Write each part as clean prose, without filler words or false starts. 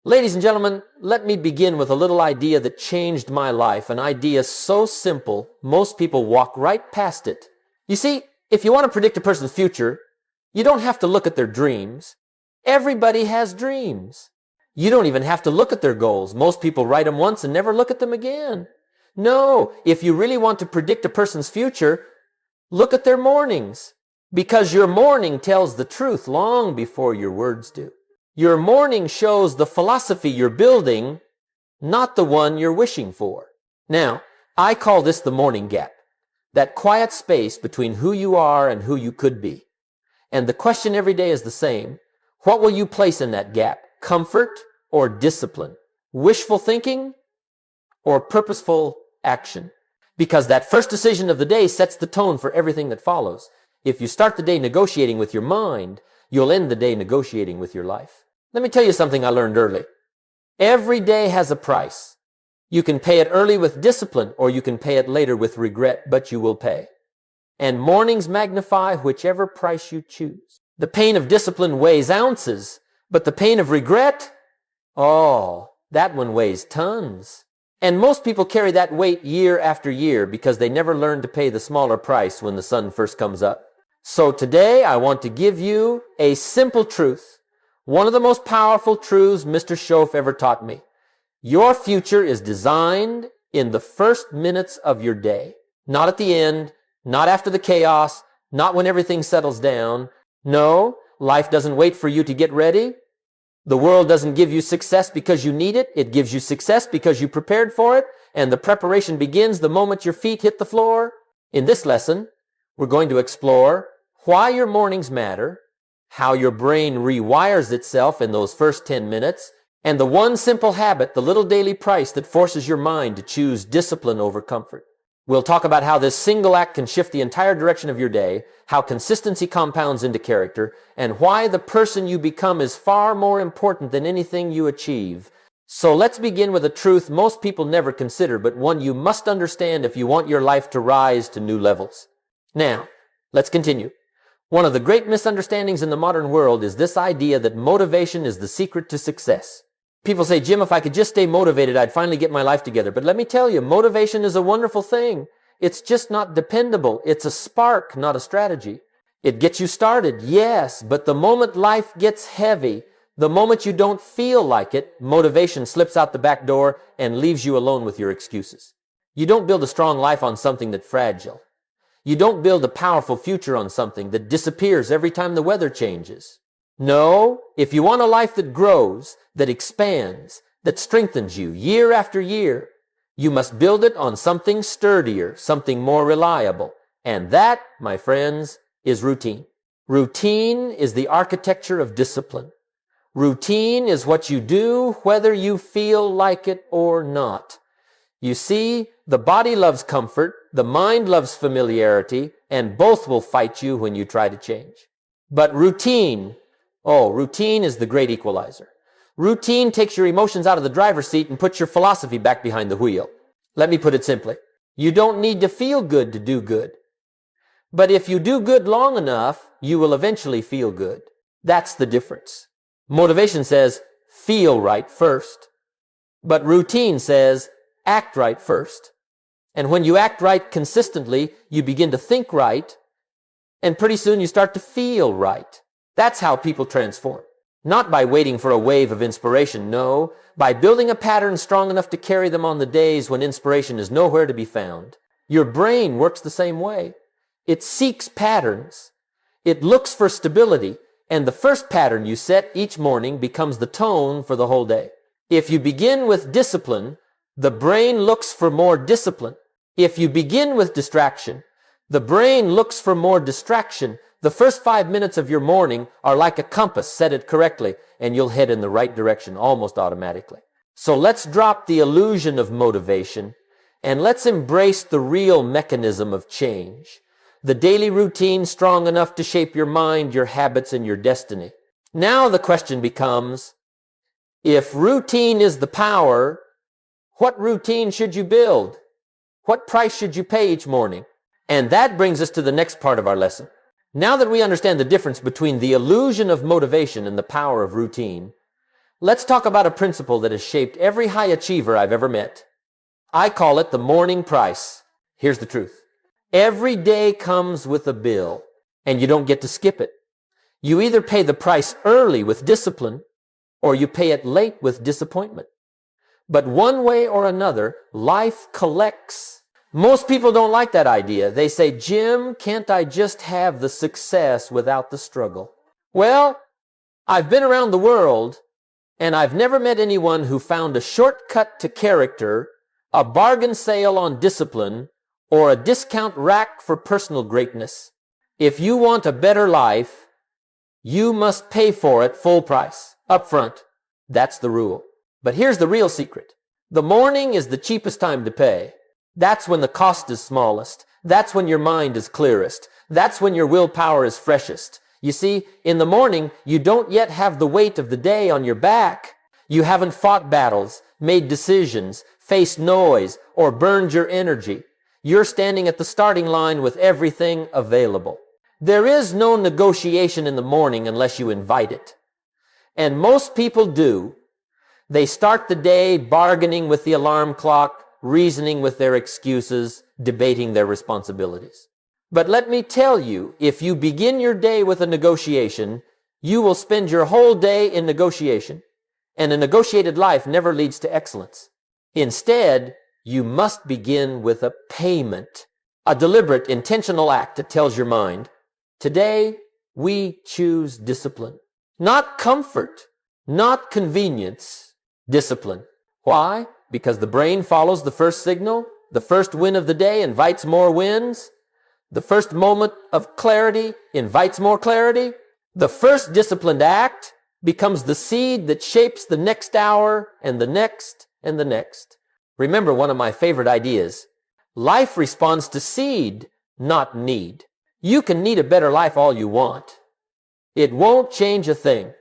Ladies and gentlemen, let me begin with a little idea that changed my life, an idea so simple, most people walk right past it. You see, if you want to predict a person's future, you don't have to look at their dreams. Everybody has dreams. You don't even have to look at their goals. Most people write them once and never look at them again. No, if you really want to predict a person's future, look at their mornings, because your morning tells the truth long before your words do. Your morning shows the philosophy you're building, not the one you're wishing for. Now, I call this the morning gap, that quiet space between who you are and who you could be. And the question every day is the same. What will you place in that gap? Comfort or discipline? Wishful thinking or purposeful action? Because that first decision of the day sets the tone for everything that follows. If you start the day negotiating with your mind, you'll end the day negotiating with your life. Let me tell you something I learned early. Every day has a price. You can pay it early with discipline, or you can pay it later with regret, but you will pay. And mornings magnify whichever price you choose. The pain of discipline weighs ounces, but the pain of regret, oh, that one weighs tons. And most people carry that weight year after year because they never learn to pay the smaller price when the sun first comes up. So today I want to give you a simple truth. One of the most powerful truths Mr. Schoaf ever taught me. Your future is designed in the first minutes of your day. Not at the end, not after the chaos, not when everything settles down. No, life doesn't wait for you to get ready. The world doesn't give you success because you need it. It gives you success because you prepared for it. And the preparation begins the moment your feet hit the floor. In this lesson, we're going to explore why your mornings matter, how your brain rewires itself in those first 10 minutes, and the one simple habit, the little daily price that forces your mind to choose discipline over comfort. We'll talk about how this single act can shift the entire direction of your day, how consistency compounds into character, and why the person you become is far more important than anything you achieve. So let's begin with a truth most people never consider, but one you must understand if you want your life to rise to new levels. Now, let's continue. One of the great misunderstandings in the modern world is this idea that motivation is the secret to success. People say, Jim, if I could just stay motivated, I'd finally get my life together. But let me tell you, motivation is a wonderful thing. It's just not dependable. It's a spark, not a strategy. It gets you started, yes, but the moment life gets heavy, the moment you don't feel like it, motivation slips out the back door and leaves you alone with your excuses. You don't build a strong life on something that's fragile. You don't build a powerful future on something that disappears every time the weather changes. No, if you want a life that grows, that expands, that strengthens you year after year, you must build it on something sturdier, something more reliable. And that, my friends, is routine. Routine is the architecture of discipline. Routine is what you do whether you feel like it or not. You see, the body loves comfort, the mind loves familiarity, and both will fight you when you try to change. But routine is the great equalizer. Routine takes your emotions out of the driver's seat and puts your philosophy back behind the wheel. Let me put it simply. You don't need to feel good to do good. But if you do good long enough, you will eventually feel good. That's the difference. Motivation says, feel right first. But routine says, act right first. And when you act right consistently, you begin to think right, and pretty soon you start to feel right. That's how people transform. Not by waiting for a wave of inspiration, no, by building a pattern strong enough to carry them on the days when inspiration is nowhere to be found. Your brain works the same way. It seeks patterns. It looks for stability, and the first pattern you set each morning becomes the tone for the whole day. If you begin with discipline, the brain looks for more discipline. If you begin with distraction, the brain looks for more distraction. The first 5 minutes of your morning are like a compass. Set it correctly, and you'll head in the right direction almost automatically. So let's drop the illusion of motivation, and let's embrace the real mechanism of change. The daily routine strong enough to shape your mind, your habits, and your destiny. Now the question becomes, if routine is the power, what routine should you build? What price should you pay each morning? And that brings us to the next part of our lesson. Now that we understand the difference between the illusion of motivation and the power of routine, Let's talk about a principle that has shaped every high achiever I've ever met. I call it the morning price. Here's the truth. Every day comes with a bill, and you don't get to skip it. You either pay the price early with discipline, or you pay it late with disappointment. But one way or another, life collects. Most people don't like that idea. They say, Jim, can't I just have the success without the struggle? Well, I've been around the world, and I've never met anyone who found a shortcut to character, a bargain sale on discipline, or a discount rack for personal greatness. If you want a better life, you must pay for it full price, up front. That's the rule. But here's the real secret. The morning is the cheapest time to pay. That's when the cost is smallest. That's when your mind is clearest. That's when your willpower is freshest. You see, in the morning, you don't yet have the weight of the day on your back. You haven't fought battles, made decisions, faced noise, or burned your energy. You're standing at the starting line with everything available. There is no negotiation in the morning unless you invite it. And most people do. They start the day bargaining with the alarm clock, reasoning with their excuses, debating their responsibilities. But let me tell you, if you begin your day with a negotiation, you will spend your whole day in negotiation, and a negotiated life never leads to excellence. Instead, you must begin with a payment, a deliberate, intentional act that tells your mind, today we choose discipline. Not comfort, not convenience, discipline. Why? Because the brain follows the first signal. The first win of the day invites more wins. The first moment of clarity invites more clarity. The first disciplined act becomes the seed that shapes the next hour and the next and the next. Remember one of my favorite ideas. Life responds to seed, not need. You can need a better life all you want. It won't change a thing.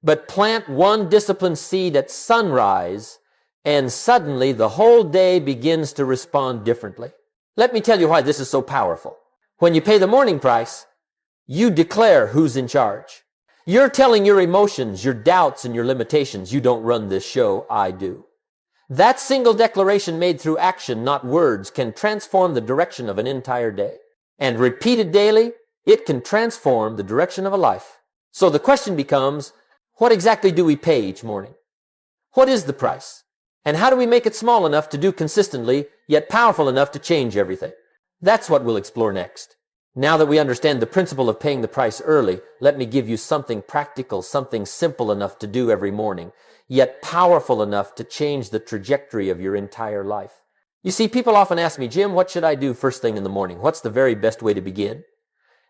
But plant one disciplined seed at sunrise, and suddenly the whole day begins to respond differently. Let me tell you why this is so powerful. When you pay the morning price, you declare who's in charge. You're telling your emotions, your doubts, and your limitations, you don't run this show, I do. That single declaration made through action, not words, can transform the direction of an entire day. And repeated daily, it can transform the direction of a life. So the question becomes, what exactly do we pay each morning? What is the price? And how do we make it small enough to do consistently, yet powerful enough to change everything? That's what we'll explore next. Now that we understand the principle of paying the price early, let me give you something practical, something simple enough to do every morning, yet powerful enough to change the trajectory of your entire life. You see, people often ask me, Jim, what should I do first thing in the morning? What's the very best way to begin?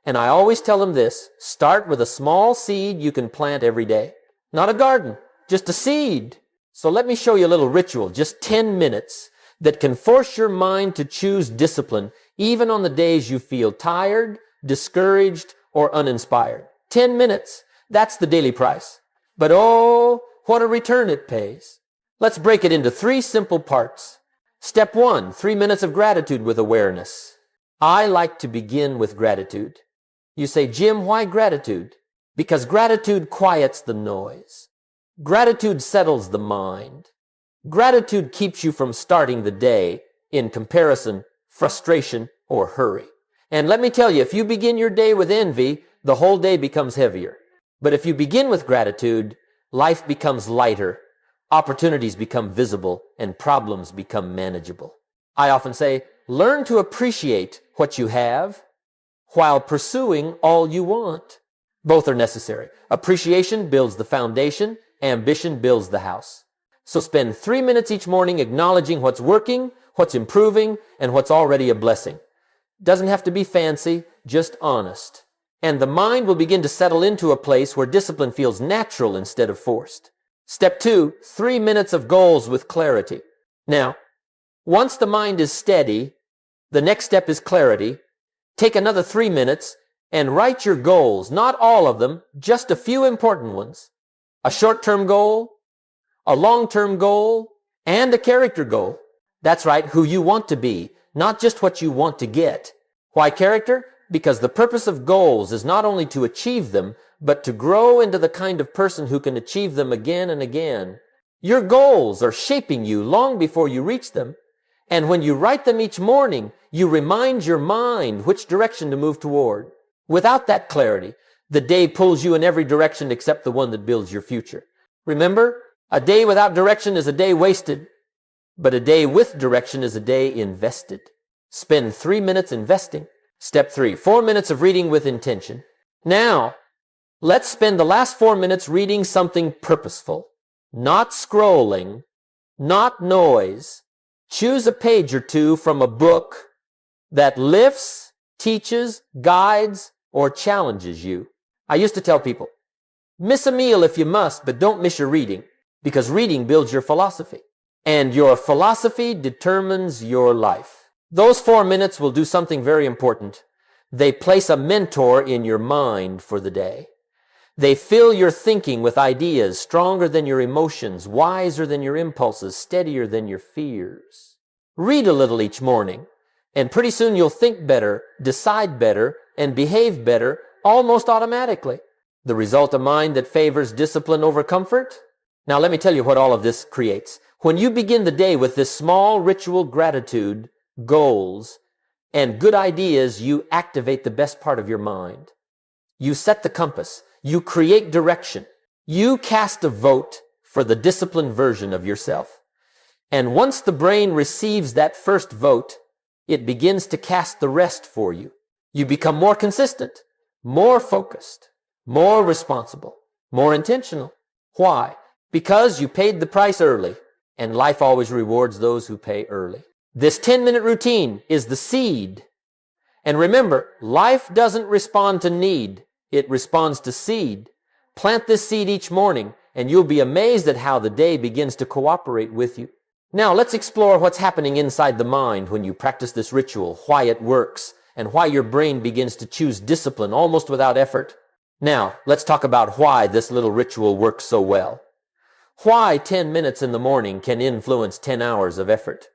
And I always tell them this, start with a small seed you can plant every day. Not a garden, just a seed. So let me show you a little ritual, just 10 minutes, that can force your mind to choose discipline, even on the days you feel tired, discouraged, or uninspired. 10 minutes, that's the daily price. But oh, what a return it pays. Let's break it into 3 simple parts. Step 1, 3 minutes of gratitude with awareness. I like to begin with gratitude. You say, Jim, why gratitude? Because gratitude quiets the noise. Gratitude settles the mind. Gratitude keeps you from starting the day in comparison, frustration, or hurry. And let me tell you, if you begin your day with envy, the whole day becomes heavier. But if you begin with gratitude, life becomes lighter, opportunities become visible, and problems become manageable. I often say, learn to appreciate what you have while pursuing all you want. Both are necessary. Appreciation builds the foundation. Ambition builds the house. So spend 3 minutes each morning acknowledging what's working, what's improving, and what's already a blessing. Doesn't have to be fancy, just honest. And the mind will begin to settle into a place where discipline feels natural instead of forced. Step 2, 3 minutes of goals with clarity. Now, once the mind is steady, the next step is clarity. Take another 3 minutes and write your goals, not all of them, just a few important ones. A short-term goal, a long-term goal, and a character goal. That's right, who you want to be, not just what you want to get. Why character? Because the purpose of goals is not only to achieve them, but to grow into the kind of person who can achieve them again and again. Your goals are shaping you long before you reach them, and when you write them each morning, you remind your mind which direction to move toward. Without that clarity, the day pulls you in every direction except the one that builds your future. Remember, a day without direction is a day wasted, but a day with direction is a day invested. Spend 3 minutes investing. Step 3, 4 minutes of reading with intention. Now, let's spend the last 4 minutes reading something purposeful. Not scrolling, not noise. Choose a page or two from a book that lifts, teaches, guides, or challenges you. I used to tell people, miss a meal if you must, but don't miss your reading, because reading builds your philosophy, and your philosophy determines your life. Those 4 minutes will do something very important. They place a mentor in your mind for the day. They fill your thinking with ideas stronger than your emotions, wiser than your impulses, steadier than your fears. Read a little each morning, and pretty soon you'll think better, decide better, and behave better almost automatically. The result, a mind that favors discipline over comfort? Now let me tell you what all of this creates. When you begin the day with this small ritual gratitude, goals, and good ideas, you activate the best part of your mind. You set the compass. You create direction. You cast a vote for the disciplined version of yourself. And once the brain receives that first vote, it begins to cast the rest for you. You become more consistent, more focused, more responsible, more intentional. Why? Because you paid the price early, and life always rewards those who pay early. This 10-minute routine is the seed. And remember, life doesn't respond to need. It responds to seed. Plant this seed each morning, and you'll be amazed at how the day begins to cooperate with you. Now, let's explore what's happening inside the mind when you practice this ritual, why it works, and why your brain begins to choose discipline almost without effort. Now, let's talk about why this little ritual works so well. Why 10 minutes in the morning can influence 10 hours of effort.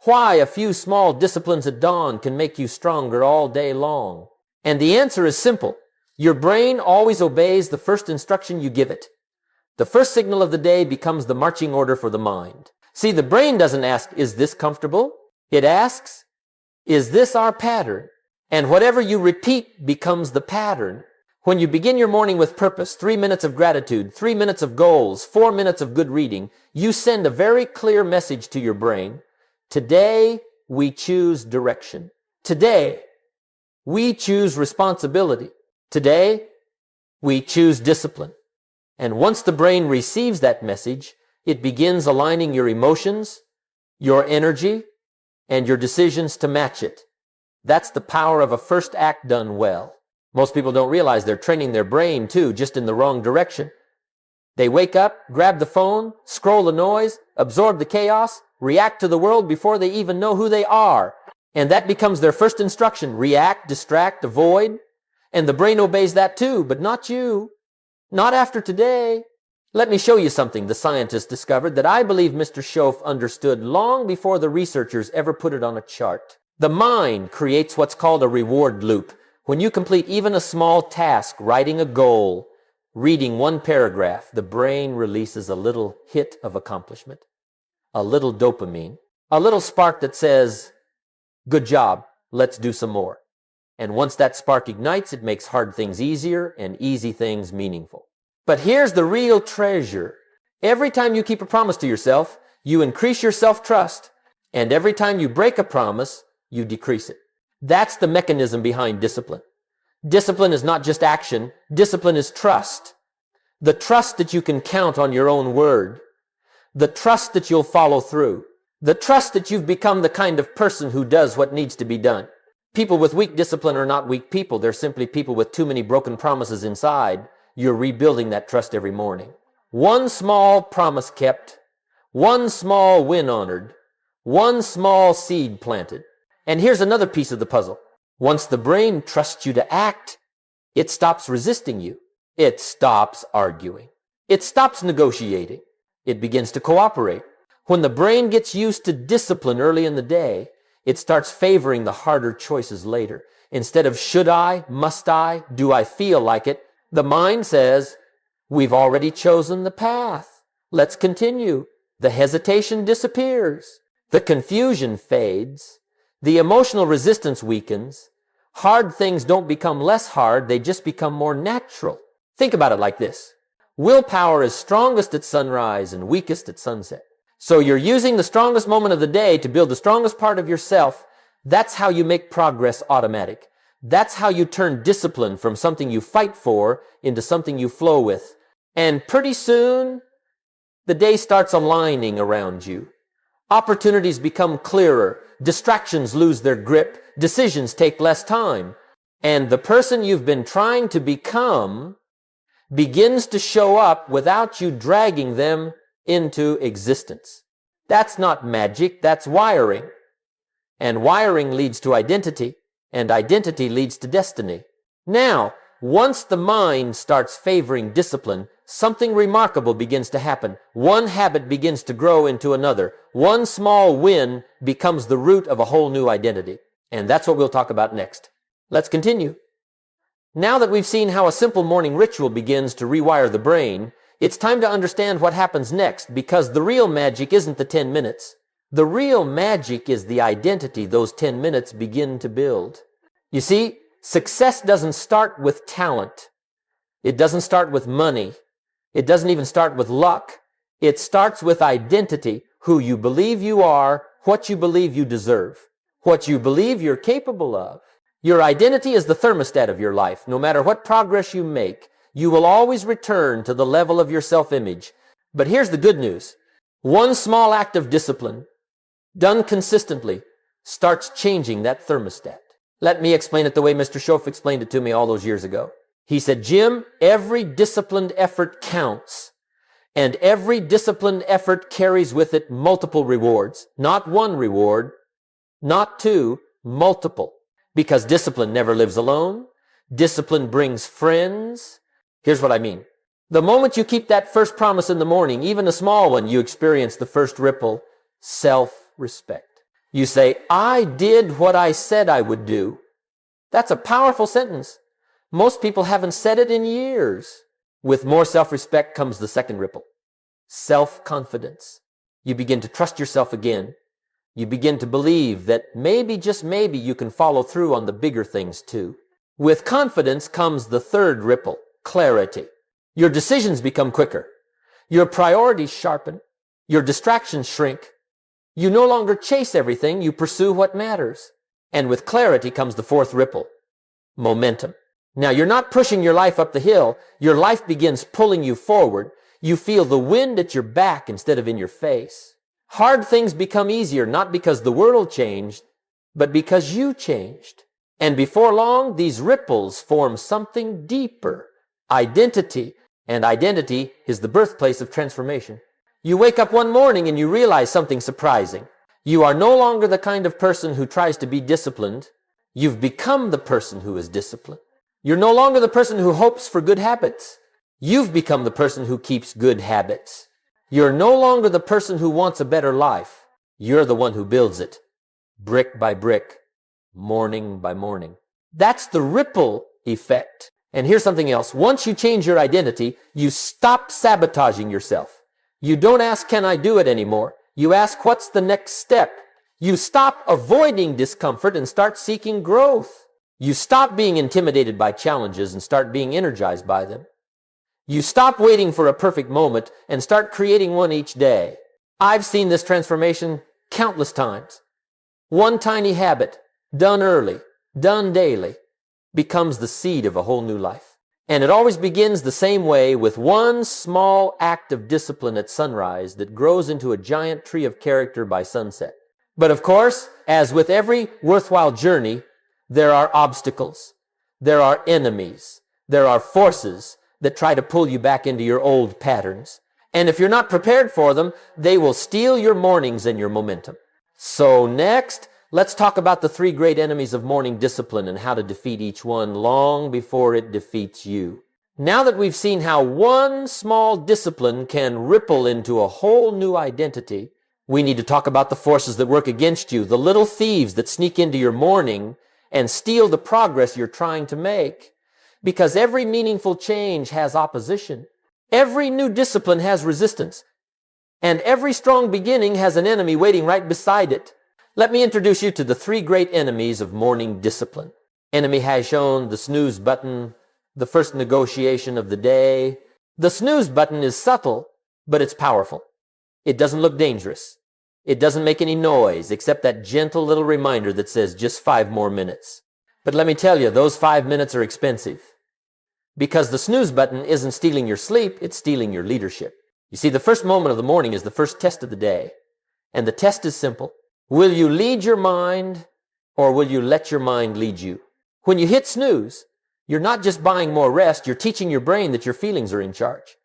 Why a few small disciplines at dawn can make you stronger all day long. And the answer is simple. Your brain always obeys the first instruction you give it. The first signal of the day becomes the marching order for the mind. See, the brain doesn't ask, is this comfortable? It asks, is this our pattern? And whatever you repeat becomes the pattern. When you begin your morning with purpose, 3 minutes of gratitude, 3 minutes of goals, 4 minutes of good reading, you send a very clear message to your brain. Today, we choose direction. Today, we choose responsibility. Today, we choose discipline. And once the brain receives that message, it begins aligning your emotions, your energy, and your decisions to match it. That's the power of a first act done well. Most people don't realize they're training their brain too, just in the wrong direction. They wake up, grab the phone, scroll the noise, absorb the chaos, react to the world before they even know who they are. And that becomes their first instruction. React, distract, avoid. And the brain obeys that too, but not you. Not after today. Let me show you something the scientists discovered that I believe Mr. Schoaf understood long before the researchers ever put it on a chart. The mind creates what's called a reward loop. When you complete even a small task, writing a goal, reading one paragraph, the brain releases a little hit of accomplishment, a little dopamine, a little spark that says, good job, let's do some more. And once that spark ignites, it makes hard things easier and easy things meaningful. But here's the real treasure. Every time you keep a promise to yourself, you increase your self-trust. And every time you break a promise, you decrease it. That's the mechanism behind discipline. Discipline is not just action. Discipline is trust. The trust that you can count on your own word. The trust that you'll follow through. The trust that you've become the kind of person who does what needs to be done. People with weak discipline are not weak people. They're simply people with too many broken promises inside. You're rebuilding that trust every morning. One small promise kept, one small win honored, one small seed planted. And here's another piece of the puzzle. Once the brain trusts you to act, it stops resisting you. It stops arguing. It stops negotiating. It begins to cooperate. When the brain gets used to discipline early in the day, it starts favoring the harder choices later. Instead of should I, must I, do I feel like it, The mind says, we've already chosen the path. Let's continue. The hesitation disappears. The confusion fades. The emotional resistance weakens. Hard things don't become less hard, they just become more natural. Think about it like this. Willpower is strongest at sunrise and weakest at sunset. So you're using the strongest moment of the day to build the strongest part of yourself. That's how you make progress automatic. That's how you turn discipline from something you fight for into something you flow with. And pretty soon, the day starts aligning around you. Opportunities become clearer. Distractions lose their grip. Decisions take less time. And the person you've been trying to become begins to show up without you dragging them into existence. That's not magic, that's wiring. And wiring leads to identity, and identity leads to destiny. Now, once the mind starts favoring discipline, something remarkable begins to happen. One habit begins to grow into another. One small win becomes the root of a whole new identity. And that's what we'll talk about next. Let's continue. Now that we've seen how a simple morning ritual begins to rewire the brain, it's time to understand what happens next, because the real magic isn't the 10 minutes. The real magic is the identity those 10 minutes begin to build. You see, success doesn't start with talent. It doesn't start with money. It doesn't even start with luck. It starts with identity, who you believe you are, what you believe you deserve, what you believe you're capable of. Your identity is the thermostat of your life. No matter what progress you make, you will always return to the level of your self-image. But here's the good news. One small act of discipline, done consistently, starts changing that thermostat. Let me explain it the way Mr. Schoaf explained it to me all those years ago. He said, Jim, every disciplined effort counts. And every disciplined effort carries with it multiple rewards. Not one reward, not two, multiple. Because discipline never lives alone. Discipline brings friends. Here's what I mean. The moment you keep that first promise in the morning, even a small one, you experience the first ripple, self-respect. You say, I did what I said I would do. That's a powerful sentence. Most people haven't said it in years. With more self-respect comes the second ripple, self-confidence. You begin to trust yourself again. You begin to believe that maybe, just maybe, you can follow through on the bigger things too. With confidence comes the third ripple, clarity. Your decisions become quicker. Your priorities sharpen. Your distractions shrink. You no longer chase everything, you pursue what matters. And with clarity comes the fourth ripple, momentum. Now, you're not pushing your life up the hill. Your life begins pulling you forward. You feel the wind at your back instead of in your face. Hard things become easier, not because the world changed, but because you changed. And before long, these ripples form something deeper, identity. And identity is the birthplace of transformation. You wake up one morning and you realize something surprising. You are no longer the kind of person who tries to be disciplined. You've become the person who is disciplined. You're no longer the person who hopes for good habits. You've become the person who keeps good habits. You're no longer the person who wants a better life. You're the one who builds it, brick by brick, morning by morning. That's the ripple effect. And here's something else. Once you change your identity, you stop sabotaging yourself. You don't ask, can I do it anymore? You ask, what's the next step? You stop avoiding discomfort and start seeking growth. You stop being intimidated by challenges and start being energized by them. You stop waiting for a perfect moment and start creating one each day. I've seen this transformation countless times. One tiny habit, done early, done daily, becomes the seed of a whole new life. And it always begins the same way, with one small act of discipline at sunrise that grows into a giant tree of character by sunset. But of course, as with every worthwhile journey, there are obstacles, there are enemies, there are forces that try to pull you back into your old patterns. And if you're not prepared for them, they will steal your mornings and your momentum. So next, let's talk about the three great enemies of morning discipline and how to defeat each one long before it defeats you. Now that we've seen how one small discipline can ripple into a whole new identity, we need to talk about the forces that work against you, the little thieves that sneak into your morning and steal the progress you're trying to make. Because every meaningful change has opposition. Every new discipline has resistance. And every strong beginning has an enemy waiting right beside it. Let me introduce you to the three great enemies of morning discipline. Enemy has shown the snooze button, the first negotiation of the day. The snooze button is subtle, but it's powerful. It doesn't look dangerous. It doesn't make any noise except that gentle little reminder that says just 5 more minutes. But let me tell you, those 5 minutes are expensive. Because the snooze button isn't stealing your sleep, it's stealing your leadership. You see, the first moment of the morning is the first test of the day. And the test is simple. Will you lead your mind, or will you let your mind lead you? When you hit snooze, you're not just buying more rest, you're teaching your brain that your feelings are in charge.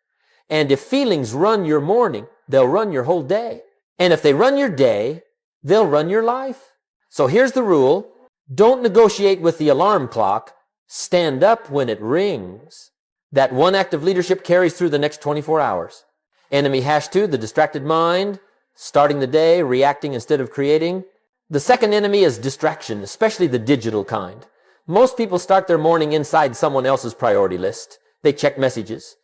And if feelings run your morning, they'll run your whole day. And if they run your day, they'll run your life. So here's the rule. Don't negotiate with the alarm clock. Stand up when it rings. That one act of leadership carries through the next 24 hours. Enemy #2, the distracted mind, starting the day, reacting instead of creating. The second enemy is distraction, especially the digital kind. Most people start their morning inside someone else's priority list. They check messages.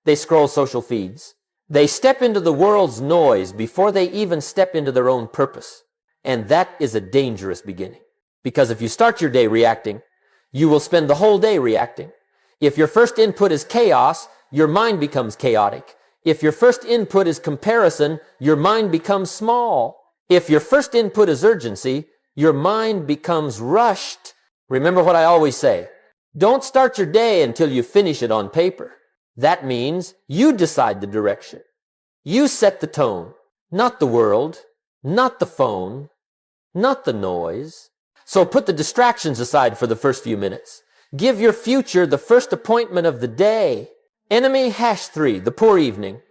They scroll social feeds. They step into the world's noise before they even step into their own purpose. And that is a dangerous beginning. Because if you start your day reacting, you will spend the whole day reacting. If your first input is chaos, your mind becomes chaotic. If your first input is comparison, your mind becomes small. If your first input is urgency, your mind becomes rushed. Remember what I always say. Don't start your day until you finish it on paper. That means you decide the direction. You set the tone, not the world, not the phone, not the noise. So put the distractions aside for the first few minutes. Give your future the first appointment of the day. Enemy #3, the poor evening.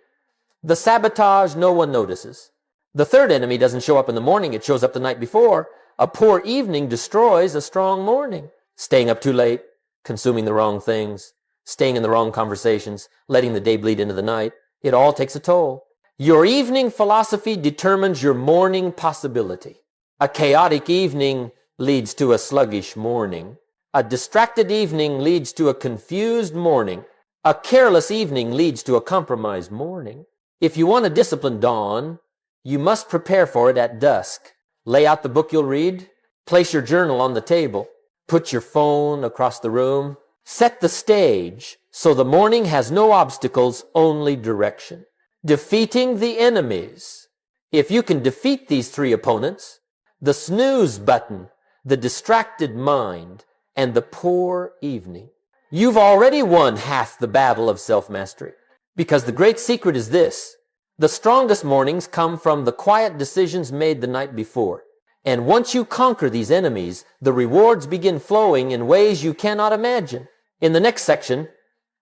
The sabotage no one notices. The third enemy doesn't show up in the morning, it shows up the night before. A poor evening destroys a strong morning. Staying up too late, consuming the wrong things, staying in the wrong conversations, letting the day bleed into the night. It all takes a toll. Your evening philosophy determines your morning possibility. A chaotic evening leads to a sluggish morning. A distracted evening leads to a confused morning. A careless evening leads to a compromised morning. If you want a disciplined dawn, you must prepare for it at dusk. Lay out the book you'll read. Place your journal on the table. Put your phone across the room. Set the stage so the morning has no obstacles, only direction. Defeating the enemies. If you can defeat these three opponents, the snooze button, the distracted mind, and the poor evening, you've already won half the battle of self-mastery. Because the great secret is this. The strongest mornings come from the quiet decisions made the night before. And once you conquer these enemies, the rewards begin flowing in ways you cannot imagine. In the next section,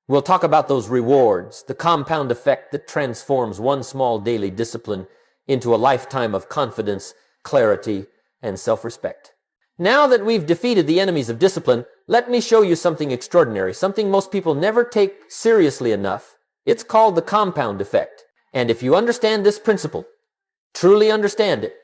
we'll talk about those rewards, the compound effect that transforms one small daily discipline into a lifetime of confidence, clarity, and self-respect. Now that we've defeated the enemies of discipline, let me show you something extraordinary, something most people never take seriously enough. It's called the compound effect. And if you understand this principle, truly understand it,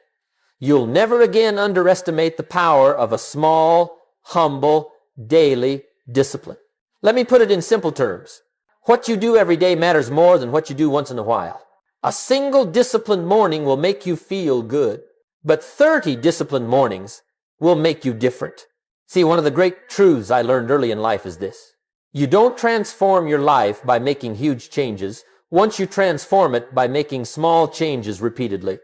you'll never again underestimate the power of a small, humble, daily discipline. Let me put it in simple terms. What you do every day matters more than what you do once in a while. A single disciplined morning will make you feel good, but 30 disciplined mornings will make you different. See, one of the great truths I learned early in life is this. You don't transform your life by making huge changes. Once you transform it by making small changes repeatedly.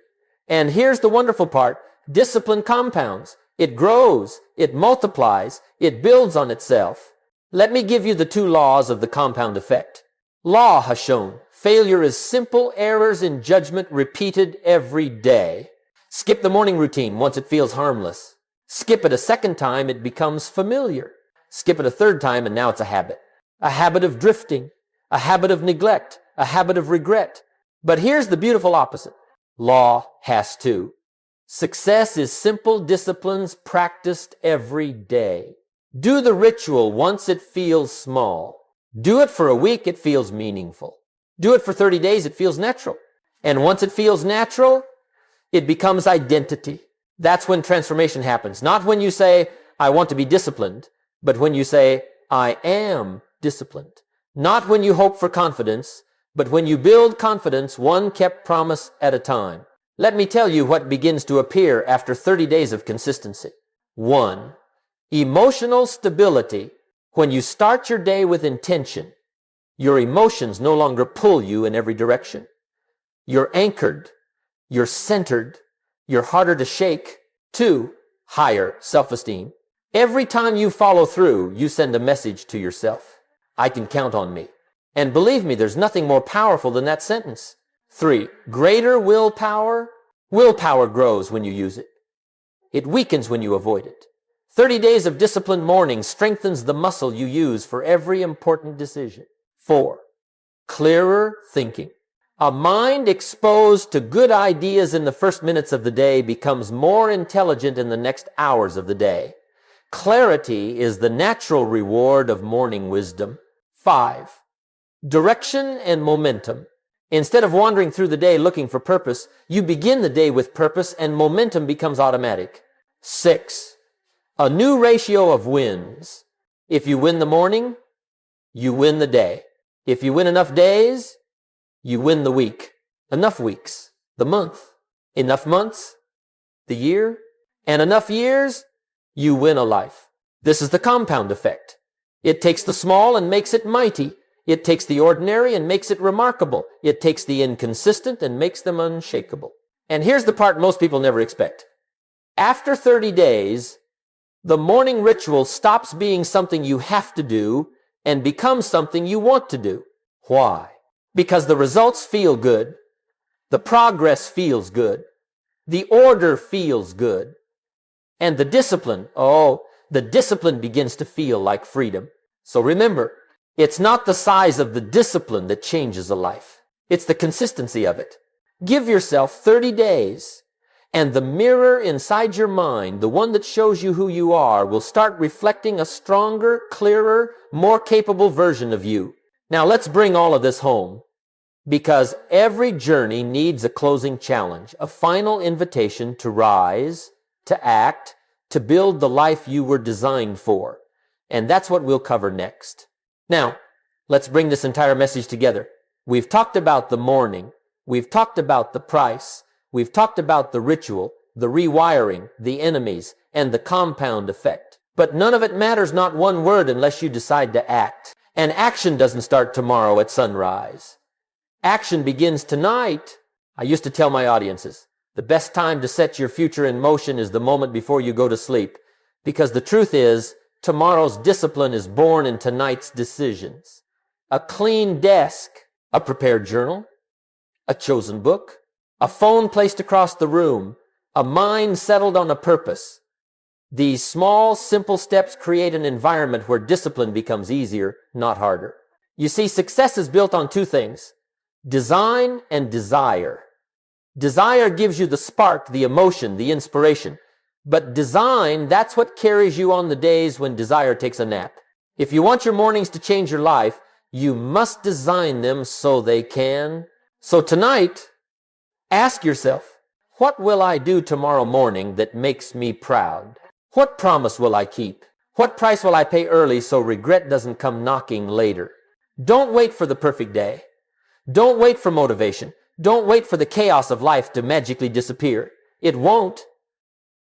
And here's the wonderful part. Discipline compounds. It grows. It multiplies. It builds on itself. Let me give you the 2 laws of the compound effect. Law has shown failure is simple errors in judgment repeated every day. Skip the morning routine once it feels harmless. Skip it a second time, it becomes familiar. Skip it a third time, and now it's a habit. A habit of drifting. A habit of neglect. A habit of regret. But here's the beautiful opposite. Law has to. Success is simple disciplines practiced every day. Do the ritual once it feels small. Do it for a week, it feels meaningful. Do it for 30 days, it feels natural. And once it feels natural, it becomes identity. That's when transformation happens. Not when you say, I want to be disciplined, but when you say, I am disciplined. Not when you hope for confidence, but when you build confidence one kept promise at a time. Let me tell you what begins to appear after 30 days of consistency. 1. Emotional stability. When you start your day with intention, your emotions no longer pull you in every direction. You're anchored. You're centered. You're harder to shake. 2. Higher self-esteem. Every time you follow through, you send a message to yourself. I can count on me. And believe me, there's nothing more powerful than that sentence. 3. Greater willpower. Willpower grows when you use it. It weakens when you avoid it. 30 days of disciplined morning strengthens the muscle you use for every important decision. 4. Clearer thinking. A mind exposed to good ideas in the first minutes of the day becomes more intelligent in the next hours of the day. Clarity is the natural reward of morning wisdom. 5. Direction and momentum. Instead of wandering through the day looking for purpose, you begin the day with purpose and momentum becomes automatic. 6. A new ratio of wins. If you win the morning, you win the day. If you win enough days, you win the week. Enough weeks, the month. Enough months, the year. And enough years, you win a life. This is the compound effect. It takes the small and makes it mighty. It takes the ordinary and makes it remarkable. It takes the inconsistent and makes them unshakable. And here's the part most people never expect. After 30 days, the morning ritual stops being something you have to do and becomes something you want to do. Why? Because the results feel good. The progress feels good. The order feels good. And the discipline begins to feel like freedom. So remember, it's not the size of the discipline that changes a life. It's the consistency of it. Give yourself 30 days, and the mirror inside your mind, the one that shows you who you are, will start reflecting a stronger, clearer, more capable version of you. Now let's bring all of this home, because every journey needs a closing challenge, a final invitation to rise, to act, to build the life you were designed for. And that's what we'll cover next. Now, let's bring this entire message together. We've talked about the morning. We've talked about the price. We've talked about the ritual, the rewiring, the enemies, and the compound effect. But none of it matters, not one word, unless you decide to act. And action doesn't start tomorrow at sunrise. Action begins tonight. I used to tell my audiences, the best time to set your future in motion is the moment before you go to sleep. Because the truth is, tomorrow's discipline is born in tonight's decisions. A clean desk, a prepared journal, a chosen book, a phone placed across the room, a mind settled on a purpose. These small, simple steps create an environment where discipline becomes easier, not harder. You see, success is built on two things: design and desire. Desire gives you the spark, the emotion, the inspiration. But design, that's what carries you on the days when desire takes a nap. If you want your mornings to change your life, you must design them so they can. So tonight, ask yourself, what will I do tomorrow morning that makes me proud? What promise will I keep? What price will I pay early so regret doesn't come knocking later? Don't wait for the perfect day. Don't wait for motivation. Don't wait for the chaos of life to magically disappear. It won't.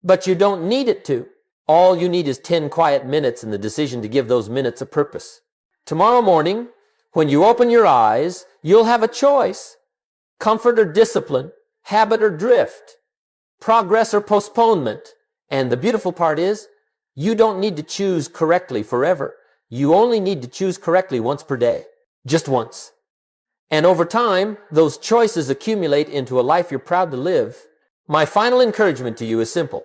But you don't need it to. All you need is 10 quiet minutes and the decision to give those minutes a purpose. Tomorrow morning, when you open your eyes, you'll have a choice. Comfort or discipline, habit or drift, progress or postponement. And the beautiful part is, you don't need to choose correctly forever. You only need to choose correctly once per day. Just once. And over time, those choices accumulate into a life you're proud to live. My final encouragement to you is simple.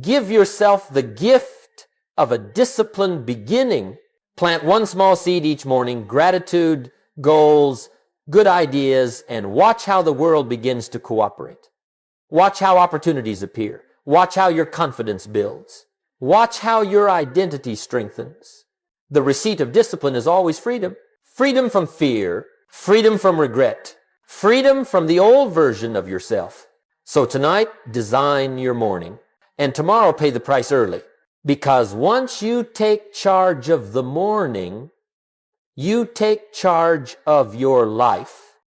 Give yourself the gift of a disciplined beginning. Plant one small seed each morning, gratitude, goals, good ideas, and watch how the world begins to cooperate. Watch how opportunities appear. Watch how your confidence builds. Watch how your identity strengthens. The receipt of discipline is always freedom. Freedom from fear. Freedom from regret. Freedom from the old version of yourself. So tonight, design your morning. And tomorrow, pay the price early. Because once you take charge of the morning, you take charge of your life.